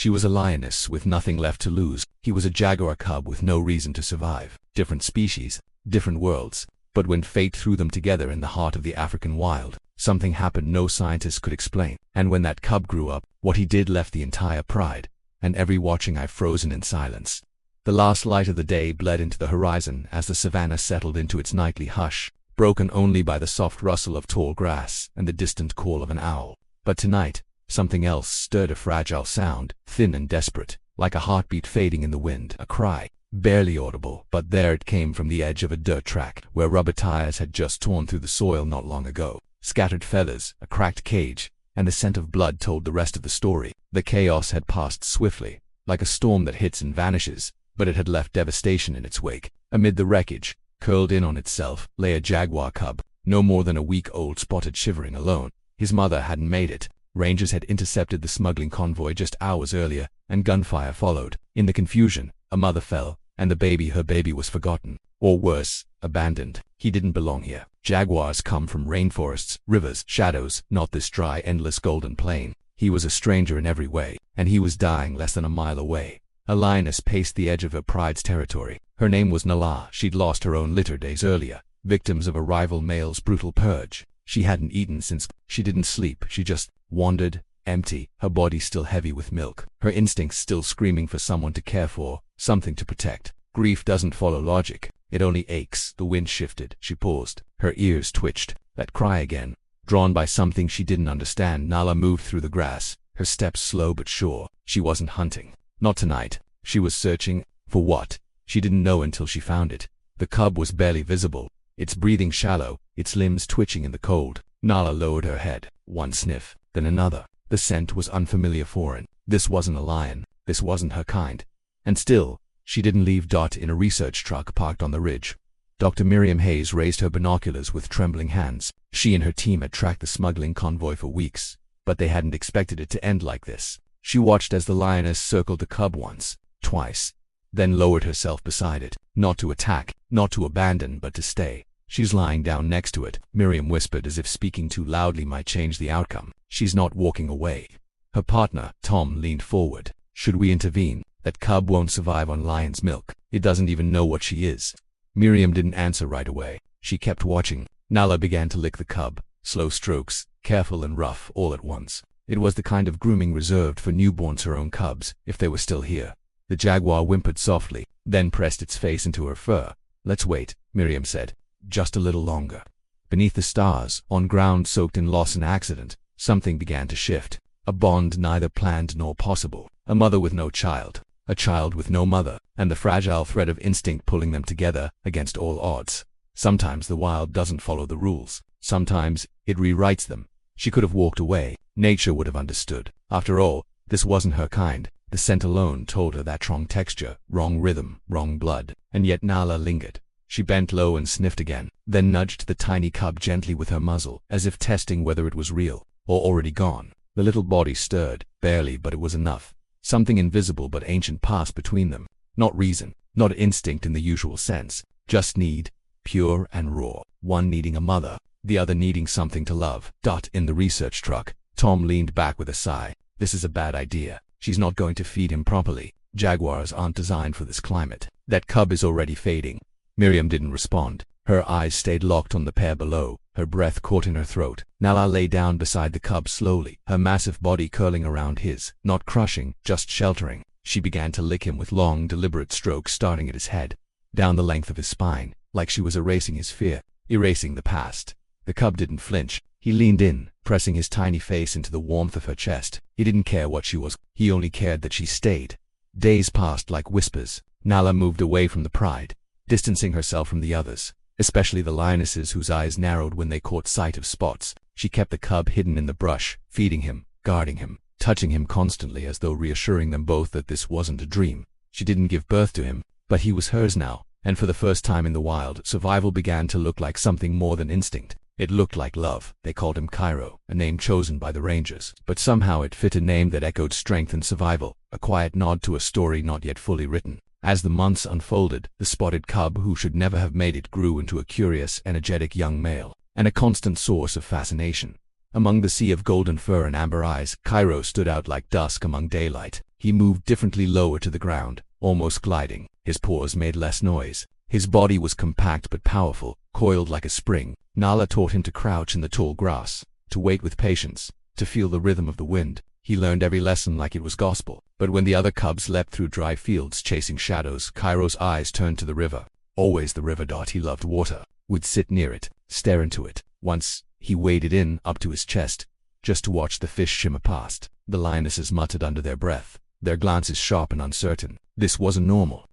She was a lioness with nothing left to lose. He was a jaguar cub with no reason to survive. Different species, different worlds. But when fate threw them together in the heart of the African wild, something happened no scientist could explain. And when that cub grew up, what he did left the entire pride, and every watching eye frozen in silence. The last light of the day bled into the horizon as the savannah settled into its nightly hush, broken only by the soft rustle of tall grass and the distant call of an owl. But tonight, something else stirred, a fragile sound, thin and desperate, like a heartbeat fading in the wind, a cry, barely audible, but there it came from the edge of a dirt track where rubber tires had just torn through the soil not long ago. Scattered feathers, a cracked cage, and the scent of blood told the rest of the story. The chaos had passed swiftly, like a storm that hits and vanishes, but it had left devastation in its wake. Amid the wreckage, curled in on itself, lay a jaguar cub, no more than a week-old, spotted, shivering alone. His mother hadn't made it. Rangers had intercepted the smuggling convoy just hours earlier, and gunfire followed. In the confusion, a mother fell, and her baby was forgotten. Or worse, abandoned. He didn't belong here. Jaguars come from rainforests, rivers, shadows, not this dry, endless golden plain. He was a stranger in every way, and he was dying less than a mile away. A lioness paced the edge of her pride's territory. Her name was Nala. She'd lost her own litter days earlier, victims of a rival male's brutal purge. She hadn't eaten since. She didn't sleep. She just wandered, empty, her body still heavy with milk, her instincts still screaming for someone to care for, something to protect. Grief doesn't follow logic. It only aches. The wind shifted. She paused. Her ears twitched. That cry again. Drawn by something she didn't understand, Nala moved through the grass, her steps slow but sure. She wasn't hunting. Not tonight. She was searching. For what? She didn't know until she found it. The cub was barely visible, its breathing shallow, its limbs twitching in the cold. Nala lowered her head. One sniff, then another. The scent was unfamiliar, foreign. This wasn't a lion. This wasn't her kind. And still, she didn't leave. In a research truck parked on the ridge, Dr. Miriam Hayes raised her binoculars with trembling hands. She and her team had tracked the smuggling convoy for weeks, but they hadn't expected it to end like this. She watched as the lioness circled the cub once, twice, then lowered herself beside it, not to attack, not to abandon, but to stay. She's lying down next to it, Miriam whispered, as if speaking too loudly might change the outcome. She's not walking away. Her partner, Tom, leaned forward. Should we intervene? That cub won't survive on lion's milk. It doesn't even know what she is. Miriam didn't answer right away. She kept watching. Nala began to lick the cub, slow strokes, careful and rough, all at once. It was the kind of grooming reserved for newborns, her own cubs, if they were still here. The jaguar whimpered softly, then pressed its face into her fur. Let's wait, Miriam said. Just a little longer. Beneath the stars, on ground soaked in loss and accident, something began to shift. A bond neither planned nor possible. A mother with no child. A child with no mother, and the fragile thread of instinct pulling them together against all odds. Sometimes the wild doesn't follow the rules. Sometimes it rewrites them. She could have walked away. Nature would have understood. After all, this wasn't her kind. The scent alone told her that wrong texture, wrong rhythm, wrong blood. And yet Nala lingered. She bent low and sniffed again, then nudged the tiny cub gently with her muzzle, as if testing whether it was real, or already gone. The little body stirred, barely, but it was enough. Something invisible but ancient passed between them. Not reason, not instinct in the usual sense, just need, pure and raw. One needing a mother, the other needing something to love. In the research truck, Tom leaned back with a sigh. This is a bad idea. She's not going to feed him properly. Jaguars aren't designed for this climate. That cub is already fading. Miriam didn't respond. Her eyes stayed locked on the pair below, her breath caught in her throat. Nala lay down beside the cub slowly, her massive body curling around his, not crushing, just sheltering. She began to lick him with long, deliberate strokes, starting at his head, down the length of his spine, like she was erasing his fear, erasing the past. The cub didn't flinch. He leaned in, pressing his tiny face into the warmth of her chest. He didn't care what she was. He only cared that she stayed. Days passed like whispers. Nala moved away from the pride, distancing herself from the others, especially the lionesses whose eyes narrowed when they caught sight of spots. She kept the cub hidden in the brush, feeding him, guarding him, touching him constantly, as though reassuring them both that this wasn't a dream. She didn't give birth to him, but he was hers now, and for the first time in the wild, survival began to look like something more than instinct. It looked like love. They called him Kairo, a name chosen by the Rangers, but somehow it fit a name that echoed strength and survival, a quiet nod to a story not yet fully written. As the months unfolded, the spotted cub who should never have made it grew into a curious, energetic young male, and a constant source of fascination. Among the sea of golden fur and amber eyes, Kairo stood out like dusk among daylight. He moved differently, lower to the ground, almost gliding. His paws made less noise. His body was compact but powerful, coiled like a spring. Nala taught him to crouch in the tall grass, to wait with patience, to feel the rhythm of the wind. He learned every lesson like it was gospel. But when the other cubs leapt through dry fields chasing shadows, Kairo's eyes turned to the river. Always the river. He loved water. Would sit near it, stare into it. Once, he waded in up to his chest, just to watch the fish shimmer past. The lionesses muttered under their breath, their glances sharp and uncertain. This wasn't normal.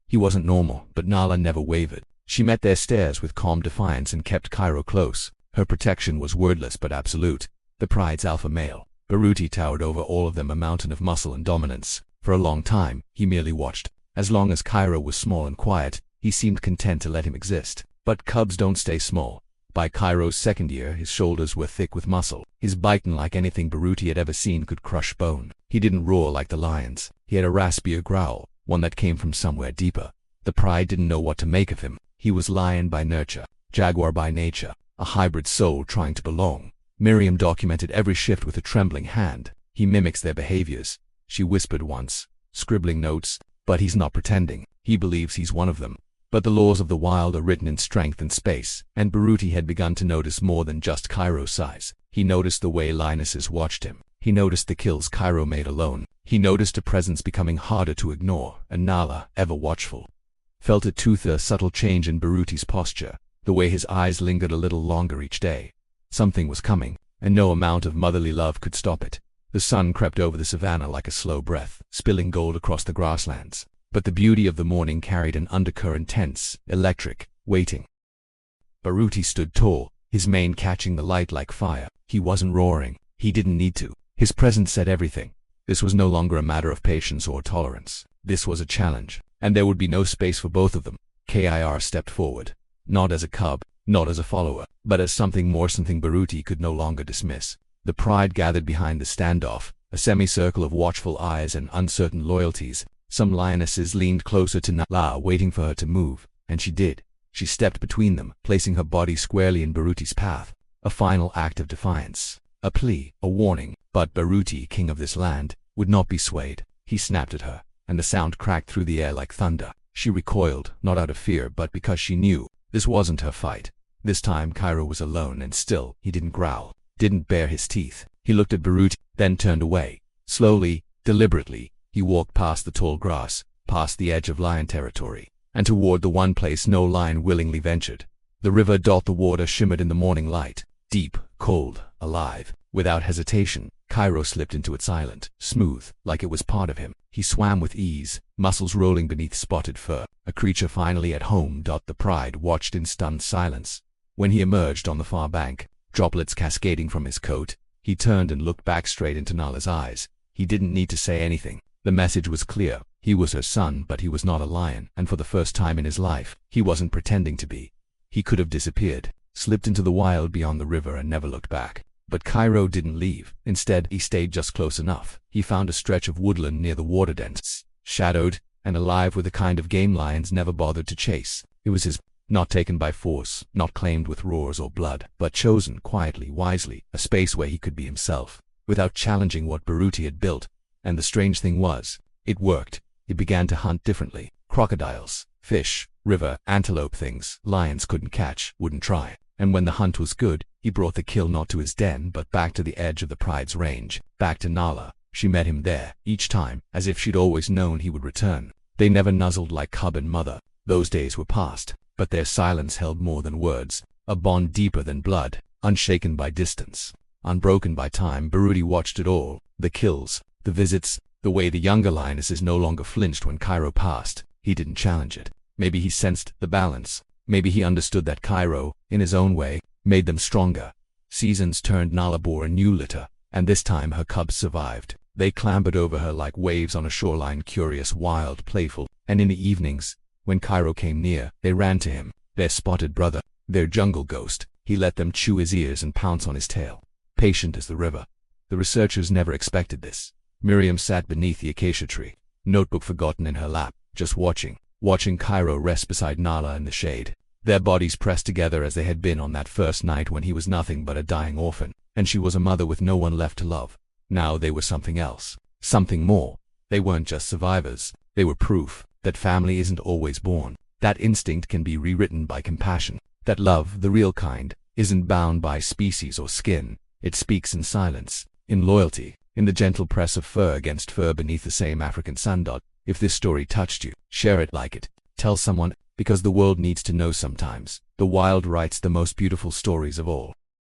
He wasn't normal, but Nala never wavered. She met their stares with calm defiance and kept Kairo close. Her protection was wordless but absolute. The pride's alpha male. Baruti towered over all of them, a mountain of muscle and dominance. For a long time, he merely watched. As long as Kairo was small and quiet, he seemed content to let him exist. But cubs don't stay small. By Kairo's second year, his shoulders were thick with muscle. His biting like anything Baruti had ever seen could crush bone. He didn't roar like the lions. He had a raspier growl, one that came from somewhere deeper. The pride didn't know what to make of him. He was lion by nurture, jaguar by nature, a hybrid soul trying to belong. Miriam documented every shift with a trembling hand. He mimics their behaviors, she whispered once, scribbling notes. But he's not pretending. He believes he's one of them. But the laws of the wild are written in strength and space, and Baruti had begun to notice more than just Kairo's size. He noticed the way lionesses watched him. He noticed the kills Kairo made alone. He noticed a presence becoming harder to ignore, and Nala, ever watchful, felt it too, a subtle change in Baruti's posture, the way his eyes lingered a little longer each day. Something was coming, and no amount of motherly love could stop it. The sun crept over the savannah like a slow breath, spilling gold across the grasslands. But the beauty of the morning carried an undercurrent, tense, electric, waiting. Baruti stood tall, his mane catching the light like fire. He wasn't roaring. He didn't need to. His presence said everything. This was no longer a matter of patience or tolerance. This was a challenge, and there would be no space for both of them. Kairo stepped forward, not as a cub, not as a follower, but as something more, something Baruti could no longer dismiss. The pride gathered behind the standoff, a semicircle of watchful eyes and uncertain loyalties. Some lionesses leaned closer to Nala, waiting for her to move, and she did. She stepped between them, placing her body squarely in Baruti's path. A final act of defiance, a plea, a warning. But Baruti, king of this land, would not be swayed. He snapped at her, and the sound cracked through the air like thunder. She recoiled, not out of fear, but because she knew this wasn't her fight. This time Kairo was alone, and still, he didn't growl, didn't bare his teeth. He looked at Baruti, then turned away. Slowly, deliberately, he walked past the tall grass, past the edge of lion territory, and toward the one place no lion willingly ventured. The river. The water shimmered in the morning light, deep, cold, alive. Without hesitation, Kairo slipped into it, silent, smooth, like it was part of him. He swam with ease, muscles rolling beneath spotted fur, a creature finally at home. The pride watched in stunned silence. When he emerged on the far bank, droplets cascading from his coat, he turned and looked back straight into Nala's eyes. He didn't need to say anything. The message was clear. He was her son, but he was not a lion, and for the first time in his life, he wasn't pretending to be. He could have disappeared, slipped into the wild beyond the river and never looked back. But Kairo didn't leave. Instead, he stayed just close enough. He found a stretch of woodland near the water dens, shadowed and alive with the kind of game lions never bothered to chase. It was his, not taken by force, not claimed with roars or blood, but chosen quietly, wisely, a space where he could be himself, without challenging what Baruti had built. And the strange thing was, it worked. He began to hunt differently. Crocodiles, fish, river, antelope, things lions couldn't catch, wouldn't try. And when the hunt was good, he brought the kill not to his den but back to the edge of the pride's range, back to Nala. She met him there, each time, as if she'd always known he would return. They never nuzzled like cub and mother. Those days were past, but their silence held more than words, a bond deeper than blood, unshaken by distance, unbroken by time. Baruti watched it all, the kills, the visits, the way the younger lionesses no longer flinched when Kairo passed. He didn't challenge it. Maybe he sensed the balance. Maybe he understood that Kairo, in his own way, made them stronger. Seasons turned. Nala bore a new litter, and this time her cubs survived. They clambered over her like waves on a shoreline, curious, wild, playful, and in the evenings, when Kairo came near, they ran to him, their spotted brother, their jungle ghost. He let them chew his ears and pounce on his tail, patient as the river. The researchers never expected this. Miriam sat beneath the acacia tree, notebook forgotten in her lap, just watching Kairo rest beside Nala in the shade. Their bodies pressed together as they had been on that first night when he was nothing but a dying orphan, and she was a mother with no one left to love. Now they were something else, something more. They weren't just survivors. They were proof that family isn't always born. That instinct can be rewritten by compassion. That love, the real kind, isn't bound by species or skin. It speaks in silence, in loyalty, in the gentle press of fur against fur beneath the same African sun. If this story touched you, share it, like it, tell someone, because the world needs to know sometimes. The wild writes the most beautiful stories of all.